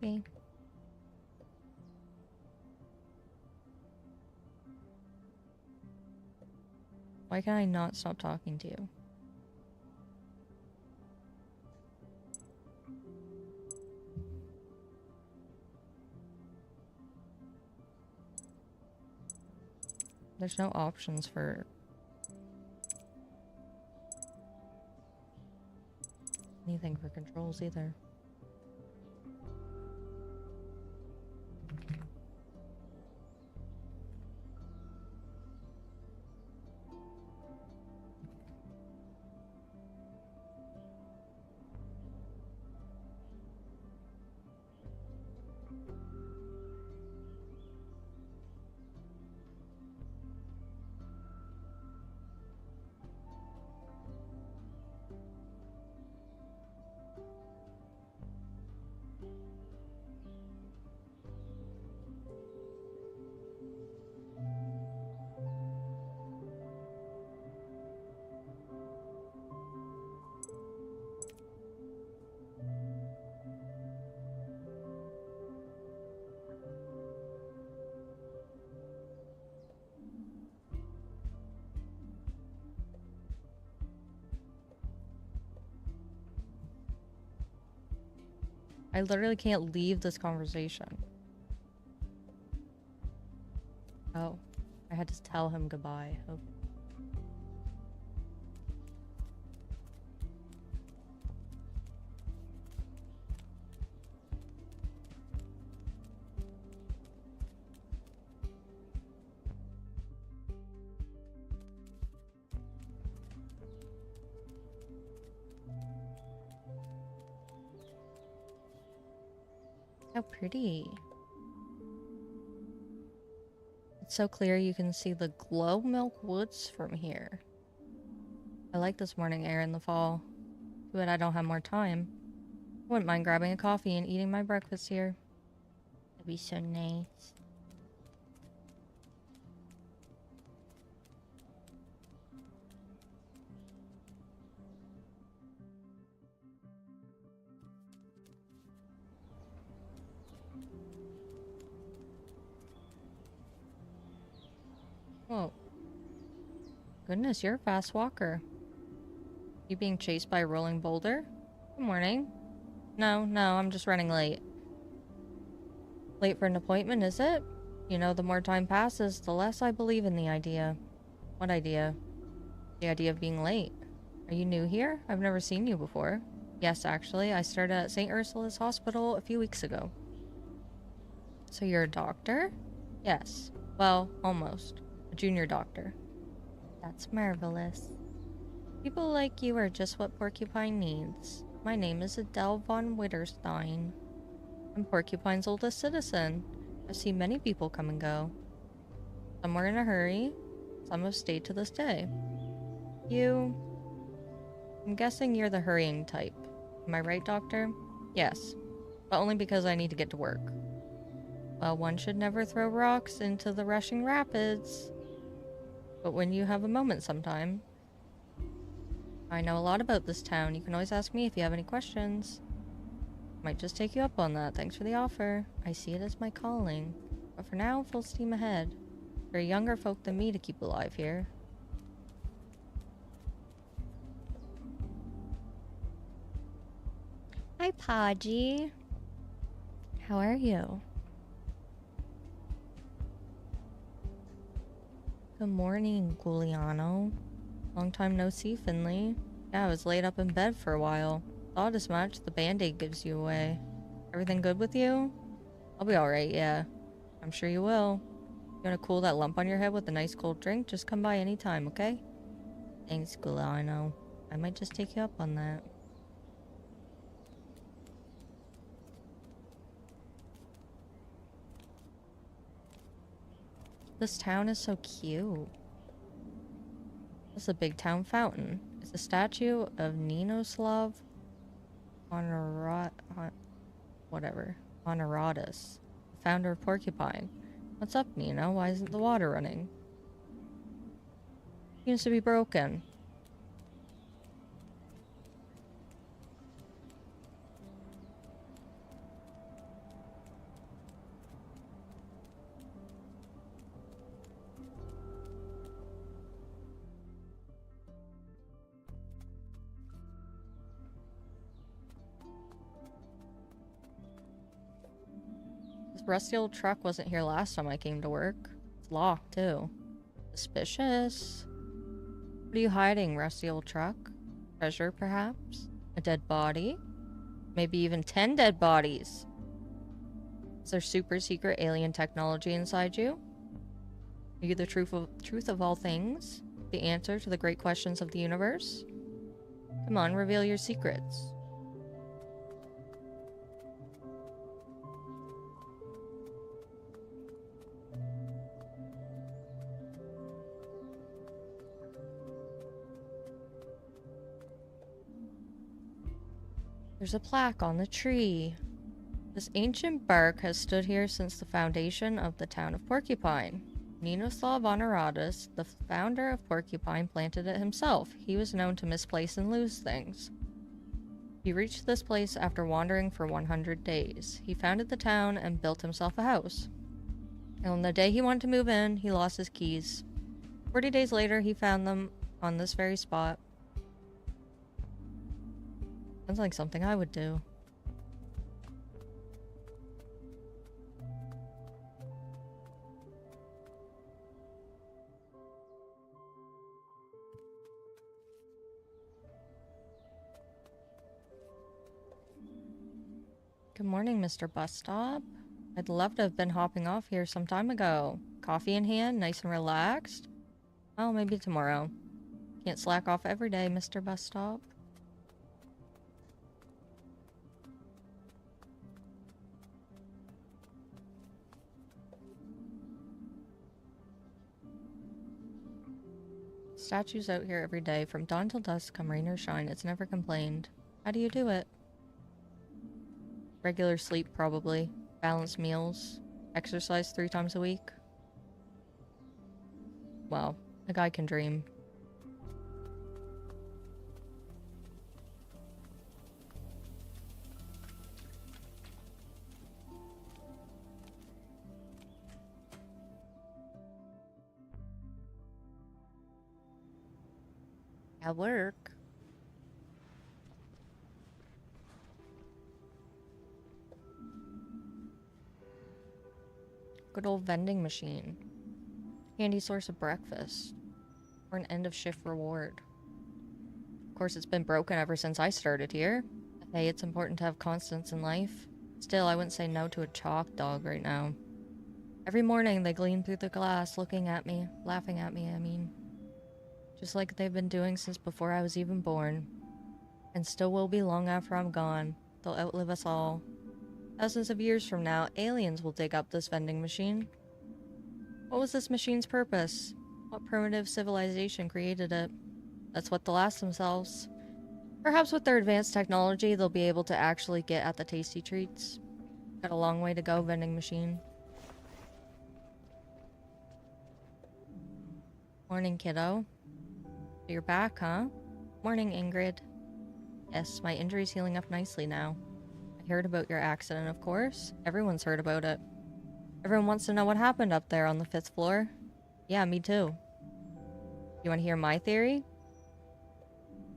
coffee. Why can I not stop talking to you? There's no options for anything for controls either. I literally can't leave this conversation. Oh, I had to tell him goodbye. Oh. How pretty. It's so clear you can see the glow milk woods from here. I like this morning air in the fall. But I don't have more time. I wouldn't mind grabbing a coffee and eating my breakfast here. That'd be so nice. Whoa. Goodness, you're a fast walker. You being chased by a rolling boulder? Good morning. No, I'm just running late. Late for an appointment, is it? You know, the more time passes, the less I believe in the idea. What idea? The idea of being late. Are you new here? I've never seen you before. Yes, actually, I started at St. Ursula's Hospital a few weeks ago. So you're a doctor? Yes. Well, almost. A junior doctor. That's marvelous. People like you are just what Porcupine needs. My name is Adele von Witterstein. I'm Porcupine's oldest citizen. I've seen many people come and go. Some were in a hurry, some have stayed to this day. I'm guessing you're the hurrying type. Am I right, Doctor? Yes, but only because I need to get to work. Well, one should never throw rocks into the rushing rapids. But when you have a moment sometime. I know a lot about this town. You can always ask me if you have any questions. Might just take you up on that. Thanks for the offer. I see it as my calling. But for now, full steam ahead. There are younger folk than me to keep alive here. Hi, Podgy. How are you? Good morning, Giuliano. Long time no see, Finley. Yeah, I was laid up in bed for a while. Thought as much. The band-aid gives you away. Everything good with you? I'll be alright, yeah. I'm sure you will. You wanna cool that lump on your head with a nice cold drink? Just come by anytime, okay? Thanks, Giuliano. I might just take you up on that. This town is so cute. This is a big town fountain. It's a statue of Ninoslav Honoratus, the founder of Porcupine. What's up, Nino? Why isn't the water running? Seems to be broken. The rusty old truck wasn't here last time I came to work. It's locked, too. Suspicious. What are you hiding, rusty old truck? Treasure, perhaps? A dead body? Maybe even 10 dead bodies. Is there super secret alien technology inside you? Are you the truth of all things? The answer to the great questions of the universe? Come on, reveal your secrets. There's a plaque on the tree. This ancient bark has stood here since the foundation of the town of Porcupine. Ninoslav Honoratus, the founder of Porcupine, planted it himself. He was known to misplace and lose things. He reached this place after wandering for 100 days. He founded the town and built himself a house. And on the day he wanted to move in, he lost his keys. 40 days later, he found them on this very spot. Sounds like something I would do. Good morning, Mr. Bus Stop. I'd love to have been hopping off here some time ago. Coffee in hand, nice and relaxed. Well, maybe tomorrow. Can't slack off every day, Mr. Bus Stop. Statues out here every day, from dawn till dusk, come rain or shine. It's never complained. How do you do it? Regular sleep, probably. Balanced meals. Exercise 3 times a week. Well, a guy can dream. At work. Good old vending machine. Handy source of breakfast. Or an end of shift reward. Of course, it's been broken ever since I started here. Hey, it's important to have constants in life. Still, I wouldn't say no to a chalk dog right now. Every morning, they gleam through the glass, looking at me, laughing at me, I mean. Just like they've been doing since before I was even born. And still will be long after I'm gone. They'll outlive us all. Thousands of years from now, aliens will dig up this vending machine. What was this machine's purpose? What primitive civilization created it? That's what they'll ask themselves. Perhaps with their advanced technology, they'll be able to actually get at the tasty treats. Got a long way to go, vending machine. Morning, kiddo. You're back, huh? Morning, Ingrid. Yes, my injury's healing up nicely now. I heard about your accident, of course. Everyone's heard about it. Everyone wants to know what happened up there on the 5th floor. Yeah, me too. You want to hear my theory?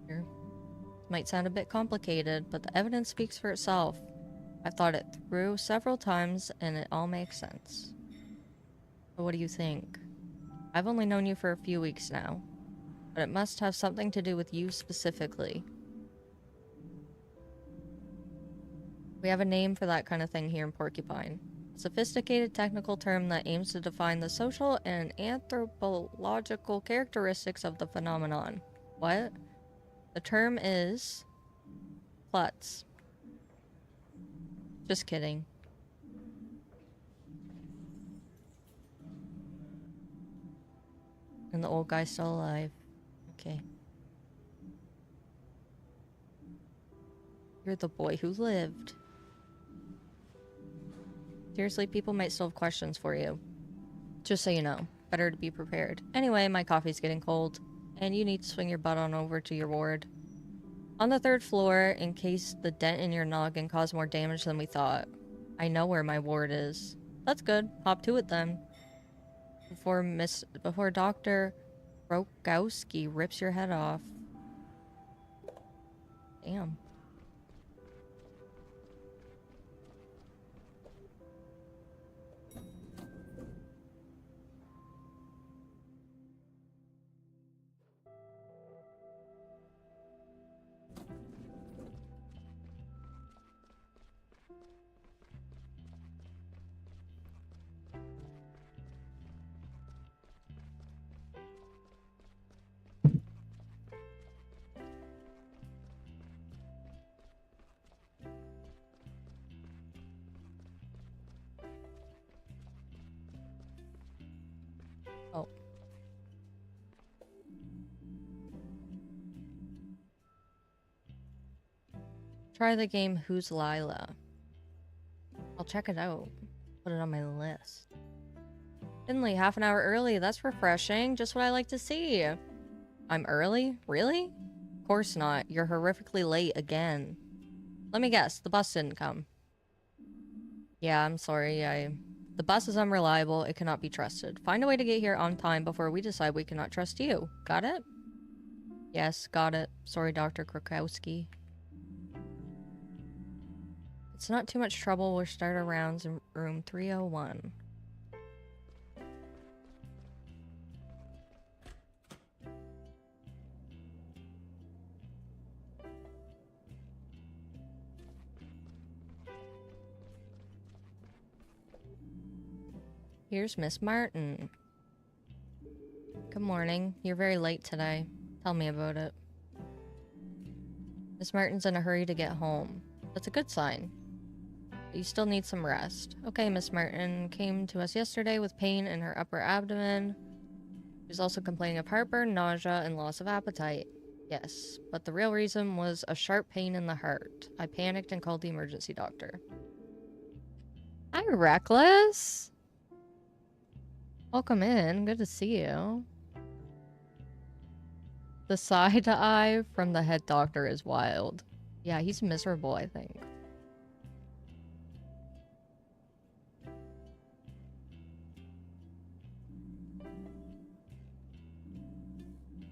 Here. It might sound a bit complicated, but the evidence speaks for itself. I've thought it through several times, and it all makes sense. But what do you think? I've only known you for a few weeks now, but it must have something to do with you specifically. We have a name for that kind of thing here in Porcupine. A sophisticated technical term that aims to define the social and anthropological characteristics of the phenomenon. What? The term is... klutz. Just kidding. And the old guy's still alive. Okay. You're the boy who lived. Seriously, people might still have questions for you. Just so you know. Better to be prepared. Anyway, my coffee's getting cold, and you need to swing your butt on over to your ward. On the 3rd floor, in case the dent in your noggin caused more damage than we thought. I know where my ward is. That's good. Hop to it then. Before Dr. Rogowski rips your head off. Damn. Try the game Who's Lila? I'll check it out. Put it on my list. Finley, half an hour early. That's refreshing. Just what I like to see. I'm early? Really? Of course not. You're horrifically late again. Let me guess. The bus didn't come. Yeah, I'm sorry. The bus is unreliable. It cannot be trusted. Find a way to get here on time before we decide we cannot trust you. Got it? Yes, got it. Sorry, Dr. Krakowski. It's not too much trouble. We'll start our rounds in room 301. Here's Miss Martin. Good morning. You're very late today. Tell me about it. Miss Martin's in a hurry to get home. That's a good sign. But you still need some rest. Okay, Miss Martin came to us yesterday with pain in her upper abdomen. She was also complaining of heartburn, nausea, and loss of appetite. Yes, but the real reason was a sharp pain in the heart. I panicked and called the emergency doctor. Hi, Reckless. Welcome in. Good to see you. The side eye from the head doctor is wild. Yeah, he's miserable, I think.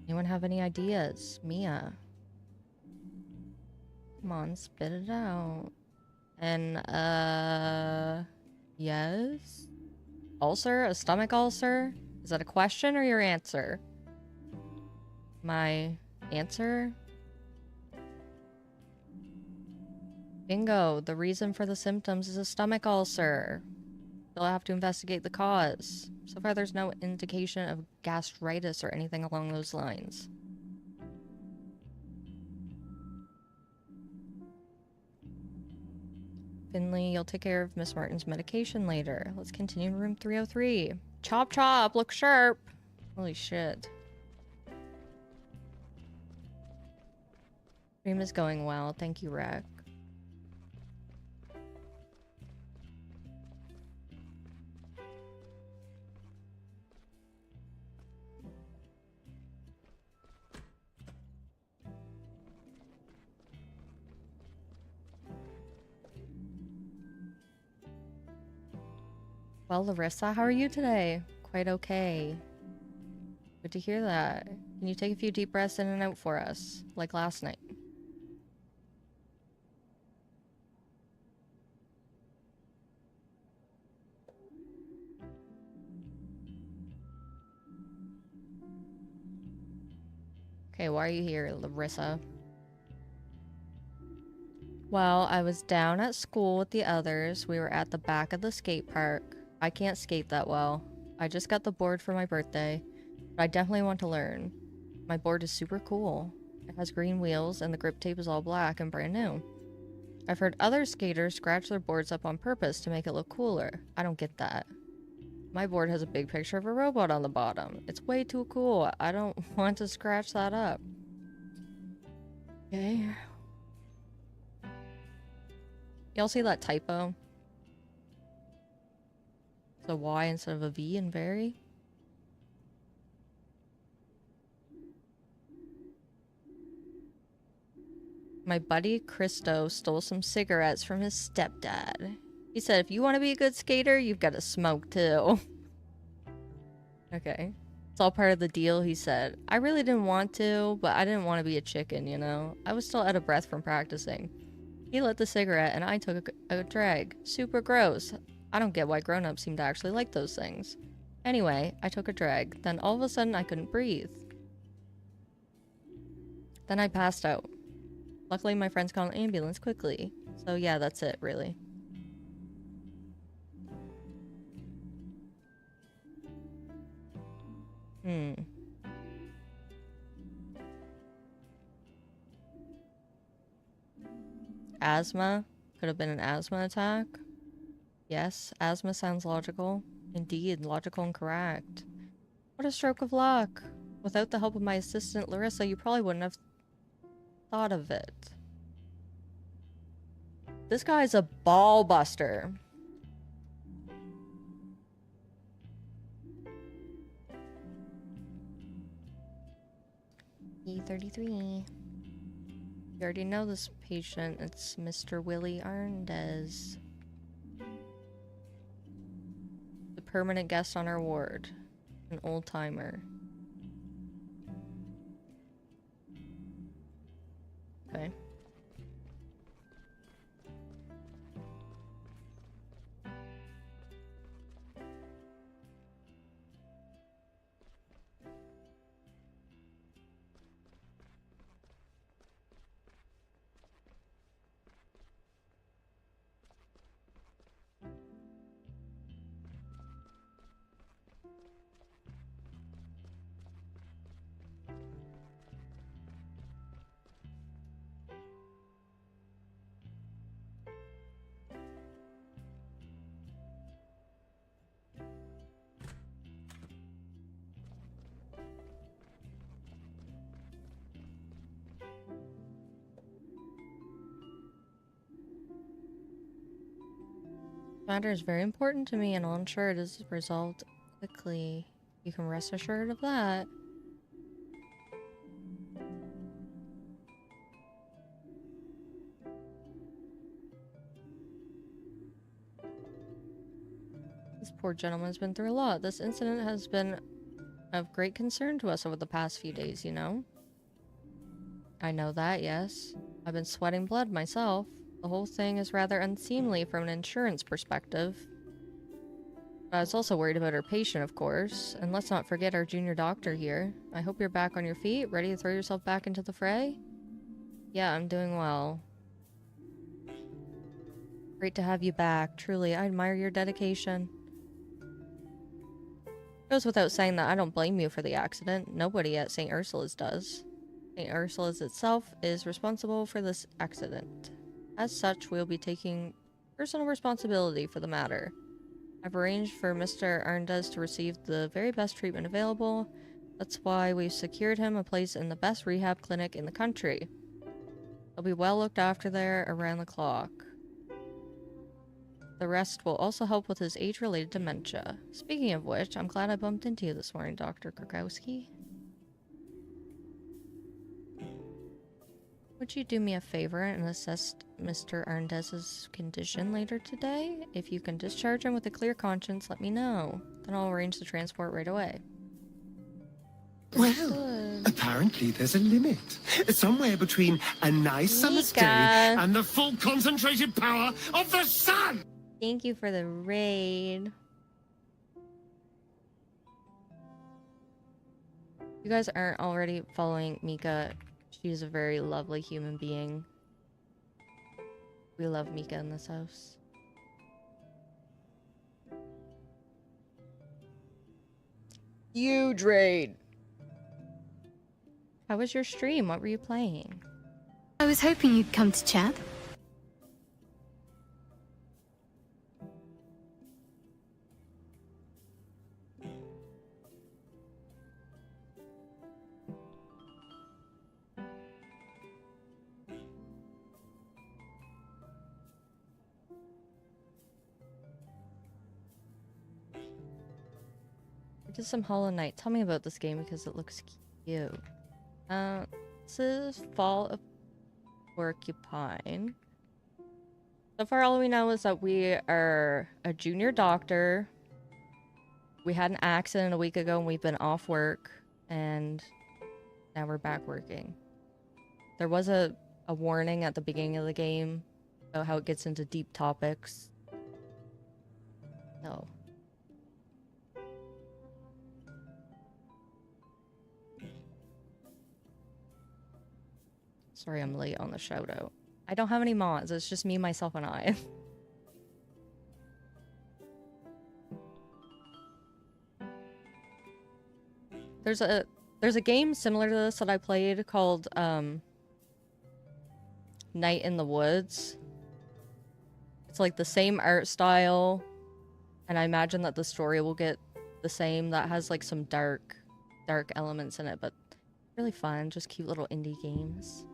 Anyone have any ideas? Mia. Come on, spit it out. And, yes? Ulcer? A stomach ulcer? Is that a question or your answer? My answer? Bingo. The reason for the symptoms is a stomach ulcer. They'll have to investigate the cause. So far, there's no indication of gastritis or anything along those lines. Finley, you'll take care of Miss Martin's medication later. Let's continue in room 303. Chop chop, look sharp. Holy shit. Stream is going well. Thank you, Rec. Well, Larissa, how are you today? Quite okay. Good to hear that. Can you take a few deep breaths in and out for us, like last night? Okay, why are you here, Larissa? Well, I was down at school with the others. We were at the back of the skate park. I can't skate that well. I just got the board for my birthday, but I definitely want to learn. My board is super cool. It has green wheels and the grip tape is all black and brand new. I've heard other skaters scratch their boards up on purpose to make it look cooler. I don't get that. My board has a big picture of a robot on the bottom. It's way too cool. I don't want to scratch that up. Okay. Y'all see that typo? It's a Y instead of a V in very. My buddy Christo stole some cigarettes from his stepdad. He said, if you want to be a good skater, you've got to smoke too. Okay. It's all part of the deal, he said. I really didn't want to, but I didn't want to be a chicken, you know? I was still out of breath from practicing. He lit the cigarette and I took a drag. Super gross. I don't get why grown-ups seem to actually like those things. Anyway, I took a drag. Then all of a sudden I couldn't breathe. Then I passed out. Luckily my friends called an ambulance quickly. So yeah, that's it, really. Asthma? Could have been an asthma attack? Yes, asthma sounds logical. Indeed, logical and correct. What a stroke of luck. Without the help of my assistant, Larissa, you probably wouldn't have thought of it. This guy's a ball buster. E33. You already know this patient. It's Mr. Willie Arndez. The permanent guest on our ward. An old timer. Okay. Matter is very important to me, and I'll ensure it is resolved quickly. You can rest assured of that. This poor gentleman's been through a lot. This incident has been of great concern to us over the past few days, you know? I know that, yes. I've been sweating blood myself. The whole thing is rather unseemly from an insurance perspective. But I was also worried about our patient, of course. And let's not forget our junior doctor here. I hope you're back on your feet, ready to throw yourself back into the fray? Yeah, I'm doing well. Great to have you back. Truly, I admire your dedication. It goes without saying that I don't blame you for the accident. Nobody at St. Ursula's does. St. Ursula's itself is responsible for this accident. As such, we'll be taking personal responsibility for the matter. I've arranged for Mr. Arndez to receive the very best treatment available. That's why we've secured him a place in the best rehab clinic in the country. He'll be well looked after there around the clock. The rest will also help with his age-related dementia. Speaking of which, I'm glad I bumped into you this morning, Dr. Krakowski. Would you do me a favor and assess Mr. Arndez's condition later today? If you can discharge him with a clear conscience, let me know. Then I'll arrange the transport right away. Well, apparently there's a limit. Somewhere between a nice summer's day and the full concentrated power of the sun! Thank you for the raid. You guys aren't already following Mika. She's a very lovely human being. We love Mika in this house. Huge raid. How was your stream? What were you playing? I was hoping you'd come to chat. I did some Hollow Knight. Tell me about this game because it looks cute. This is Fall of Porcupine. So far, all we know is that we are a junior doctor. We had an accident a week ago and we've been off work, and now we're back working. There was a warning at the beginning of the game about how it gets into deep topics. No. Sorry I'm late on the shout out. I don't have any mods, it's just me, myself, and I. There's a game similar to this that I played called Night in the Woods. It's like the same art style, and I imagine that the story will get the same. That has like some dark elements in it, but really fun, just cute little indie games.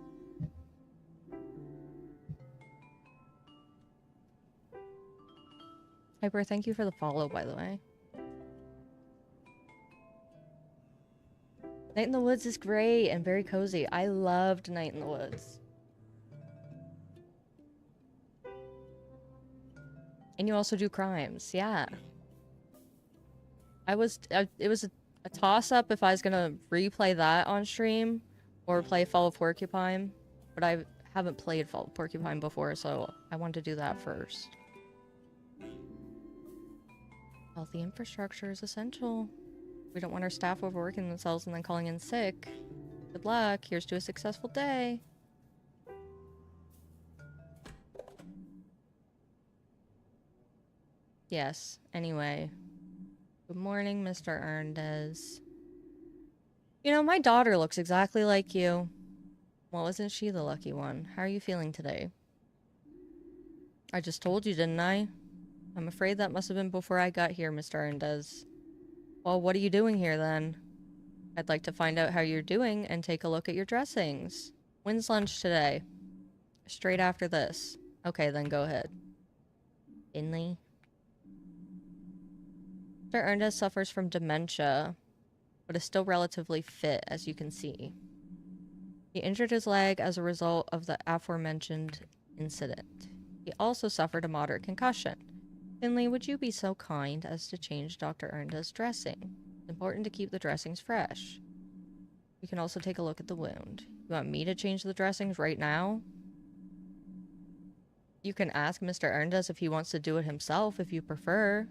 Hyper, thank you for the follow, by the way. Night in the Woods is great and very cozy. I loved Night in the Woods. And you also do crimes, yeah. it was a toss-up if I was gonna replay that on stream or play Fall of Porcupine, but I haven't played Fall of Porcupine before, so I wanted to do that first. Healthy infrastructure is essential. We don't want our staff overworking themselves and then calling in sick. Good luck. Here's to a successful day. Yes, anyway. Good morning, Mr. Erndes. You know, my daughter looks exactly like you. Well, isn't she the lucky one? How are you feeling today? I just told you, didn't I? I'm afraid that must have been before I got here, Mr. Erndes. Well, what are you doing here, then? I'd like to find out how you're doing and take a look at your dressings. When's lunch today? Straight after this. Okay, then go ahead. Finley. Mr. Ernest suffers from dementia, but is still relatively fit, as you can see. He injured his leg as a result of the aforementioned incident. He also suffered a moderate concussion. Finley, would you be so kind as to change Dr. Ernda's dressing? It's important to keep the dressings fresh. You can also take a look at the wound. You want me to change the dressings right now? You can ask Mr. Erndas if he wants to do it himself if you prefer.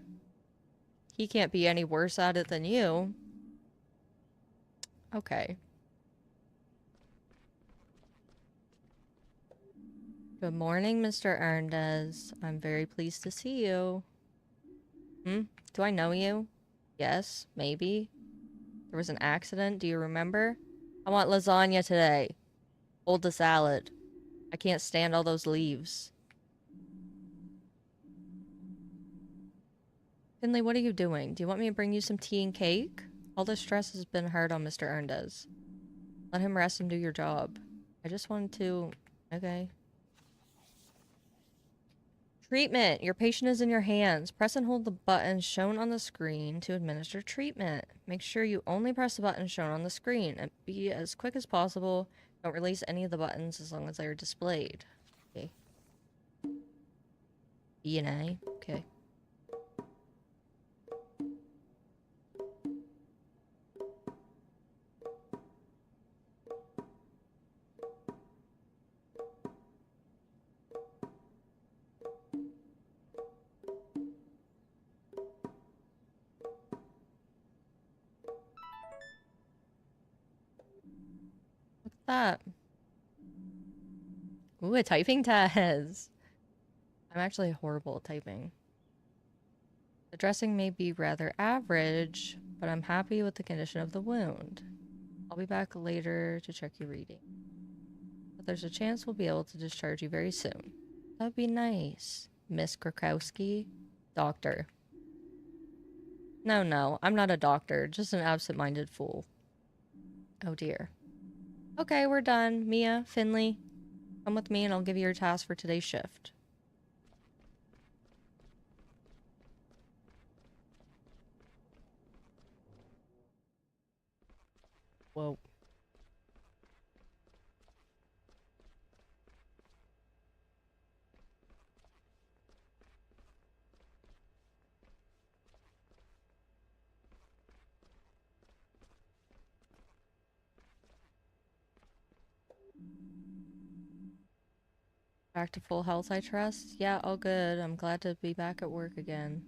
He can't be any worse at it than you. Okay. Good morning, Mr. Erndas. I'm very pleased to see you. Do I know you? Yes, maybe. There was an accident, do you remember? I want lasagna today. Hold the salad. I can't stand all those leaves. Finley, what are you doing? Do you want me to bring you some tea and cake? All the stress has been hard on Mr. Erndas. Let him rest and do your job. I just wanted to... Okay. Treatment. Your patient is in your hands. Press and hold the buttons shown on the screen to administer treatment. Make sure you only press the buttons shown on the screen and be as quick as possible. Don't release any of the buttons as long as they are displayed. Okay. B and A. Okay. That. Ooh, a typing test. I'm actually horrible at typing. The dressing may be rather average, but I'm happy with the condition of the wound. I'll be back later to check your reading. But there's a chance we'll be able to discharge you very soon. That'd be nice, Miss Krakowski. Doctor. No, I'm not a doctor, just an absent-minded fool. Oh dear. Okay, we're done. Mia, Finley, come with me and I'll give you your task for today's shift. Whoa. Back to full health, I trust? Yeah, all good. I'm glad to be back at work again.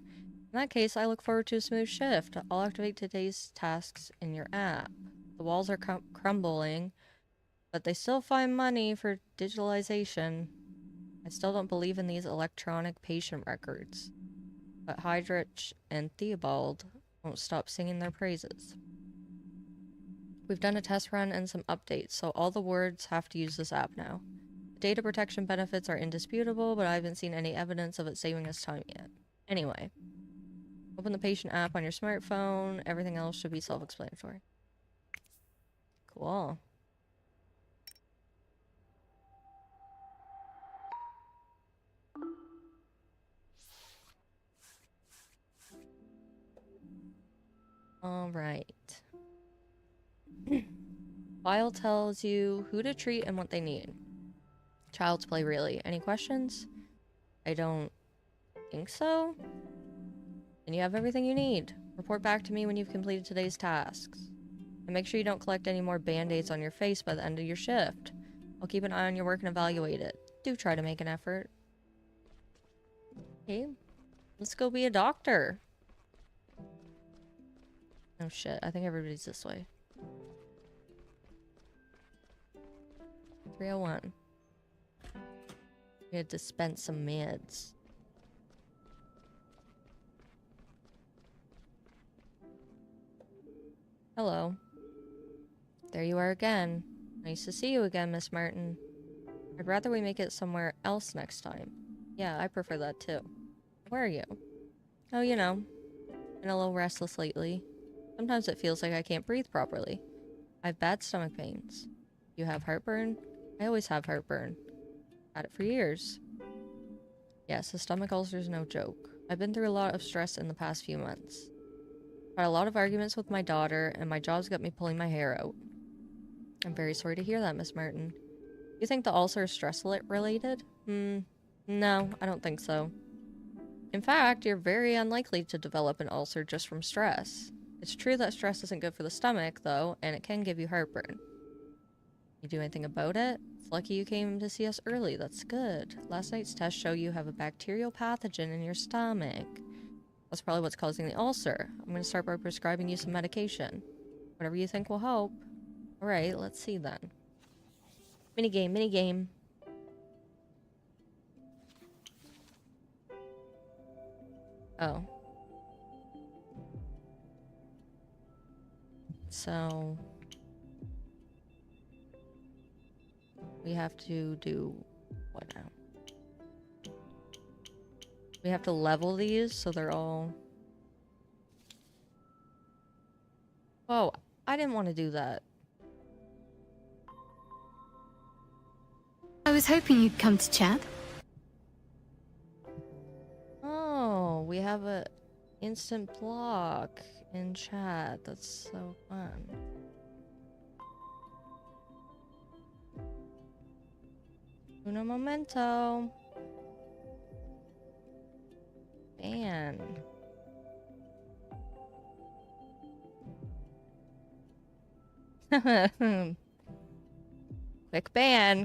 In that case, I look forward to a smooth shift. I'll activate today's tasks in your app. The walls are crumbling, but they still find money for digitalization. I still don't believe in these electronic patient records. But Hydrich and Theobald won't stop singing their praises. We've done a test run and some updates, so all the wards have to use this app now. Data protection benefits are indisputable, but I haven't seen any evidence of it saving us time yet. Anyway, open the patient app on your smartphone. Everything else should be self-explanatory. Cool. Alright. File tells you who to treat and what they need. Child's play, really. Any questions? I don't think so. And you have everything you need. Report back to me when you've completed today's tasks. And make sure you don't collect any more band-aids on your face by the end of your shift. I'll keep an eye on your work and evaluate it. Do try to make an effort. Okay. Let's go be a doctor. Oh shit, I think everybody's this way. 301. We had to dispense some meds. Hello. There you are again. Nice to see you again, Miss Martin. I'd rather we make it somewhere else next time. Yeah, I prefer that too. Where are you? Oh, you know. Been a little restless lately. Sometimes it feels like I can't breathe properly. I have bad stomach pains. You have heartburn? I always have heartburn. Had it for years. Yes, a stomach ulcer is no joke. I've been through a lot of stress in the past few months. Had a lot of arguments with my daughter, and my job's got me pulling my hair out. I'm very sorry to hear that, Miss Martin. You think the ulcer is stress-related? No, I don't think so. In fact, you're very unlikely to develop an ulcer just from stress. It's true that stress isn't good for the stomach, though, and it can give you heartburn. You do anything about it? It's lucky you came to see us early. That's good. Last night's tests show you have a bacterial pathogen in your stomach. That's probably what's causing the ulcer. I'm going to start by prescribing you some medication. Whatever you think will help. Alright, let's see then. Minigame, minigame. Oh. So... we have to do... what now? We have to level these so they're all... Oh, I didn't want to do that. I was hoping you'd come to chat. Oh, we have a instant block in chat. That's so fun. Uno momento. Ban.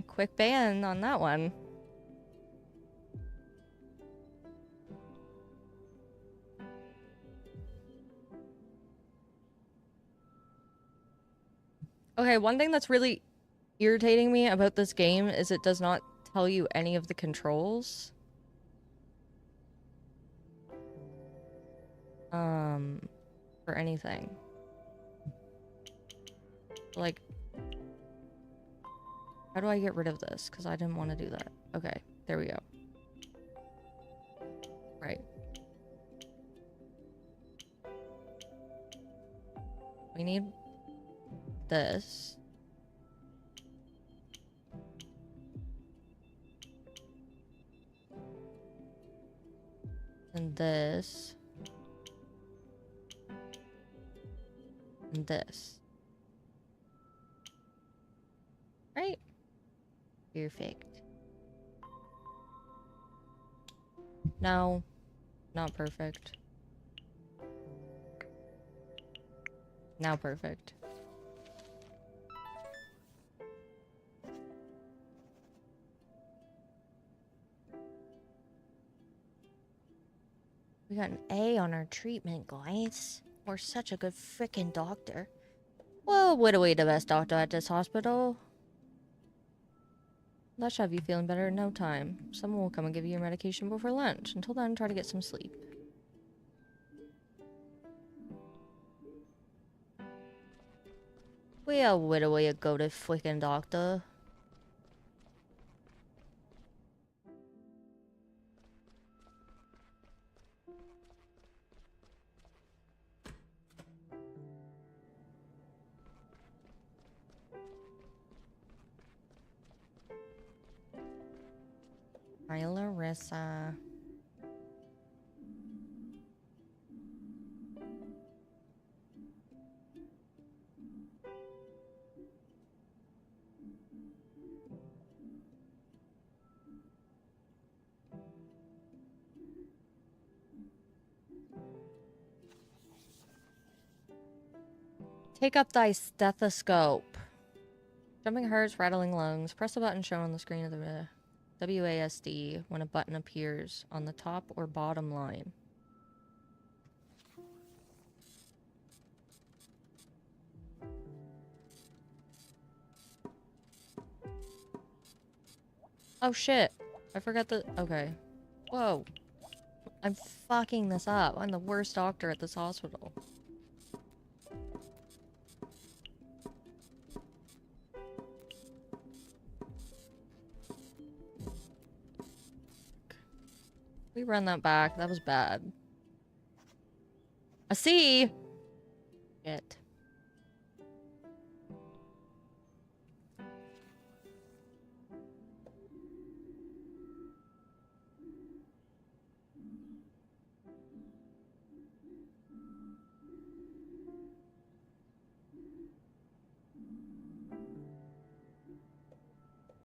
Quick ban on that one. Okay, one thing that's really irritating me about this game is it does not tell you any of the controls. For anything. Like, how do I get rid of this? Because I didn't want to do that. Okay, there we go. Right. We need this. And this. And this. Right? Perfect. No. Not perfect. Now perfect. We got an A on our treatment, guys. We're such a good frickin' doctor. Well, what are we the best doctor at this hospital? That should have you feeling better in no time. Someone will come and give you your medication before lunch. Until then, try to get some sleep. Well, where do we go to frickin' doctor? Hi, Larissa. Take up thy stethoscope. Jumping hearts, rattling lungs. Press the button shown on the screen of the WASD when a button appears on the top or bottom line. Oh shit. I forgot the... Okay. Whoa. I'm fucking this up. I'm the worst doctor at this hospital. We run that back. That was bad. I see. Shit.